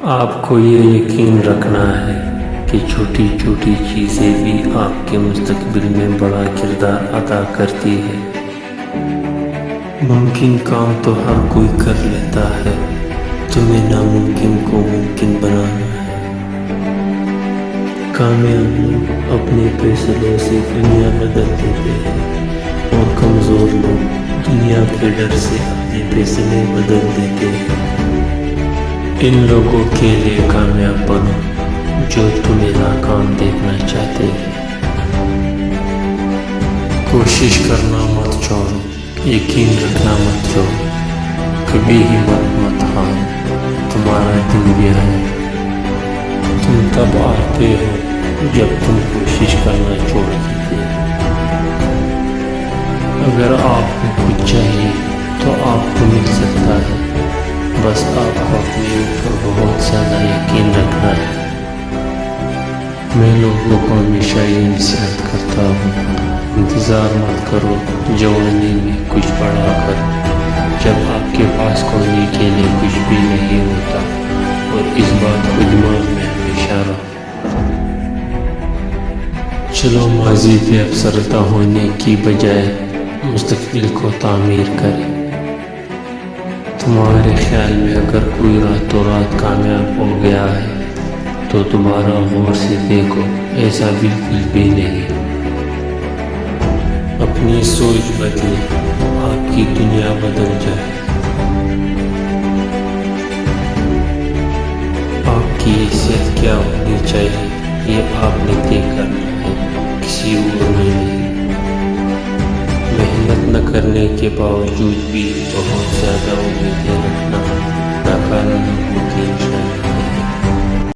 آپ کو یہ یقین رکھنا ہے کہ چھوٹی چھوٹی چیزیں بھی آپ کے مستقبل میں بڑا کردار ادا کرتی ہے۔ ممکن کام تو ہر کوئی کر لیتا ہے، تمہیں ناممکن کو ممکن بنانا ہے۔ کامیاب لوگ اپنے فیصلوں سے دنیا بدل دیتے ہیں اور کمزور لوگ دنیا کے ڈر سے اپنے فیصلے بدل دیتے ہیں۔ ان لوگوں کے لیے کامیاب بنو جو تمہیں ناکام دیکھنا چاہتے ہیں۔ کوشش کرنا مت چھوڑو، یقین رکھنا مت چھوڑو، کبھی ہمت مت ہارو، تمہارا دن بھی ہے۔ تم تب آتے ہو جب تم کوشش کرنا چھوڑ دیتے ہو۔ اگر آپ کو کچھ چاہیے تو آپ کو مل سکتا ہے، بس آپ کو اپنے اوپر بہت زیادہ یقین رکھنا ہے۔ میں لوگوں کو ہمیشہ یہ نصیحت کرتا ہوں، انتظار مت کرو جوانی میں کچھ بڑا کرو جب آپ کے پاس کرنے کے لیے کچھ بھی نہیں ہوتا، اور اس بات کو دماغ میں ہمیشہ رکھو۔ چلو ماضی پہ افسردہ ہونے کی بجائے مستقبل کو تعمیر کریں۔ تمہارے خیال میں اگر کوئی راتوں رات کامیاب ہو گیا ہے تو دوبارہ غور سے دیکھو، ایسا بالکل بھی نہیں۔ اپنی سوچ بدلے، آپ کی دنیا بدل جائے۔ آپ کی حیثیت کیا ہونی چاہیے یہ آپ نے طے کرنا ہے، کسی اور نے نہیں۔ محنت نہ کرنے کے باوجود بھی بہت زیادہ امیدیں رکھنا ناکامی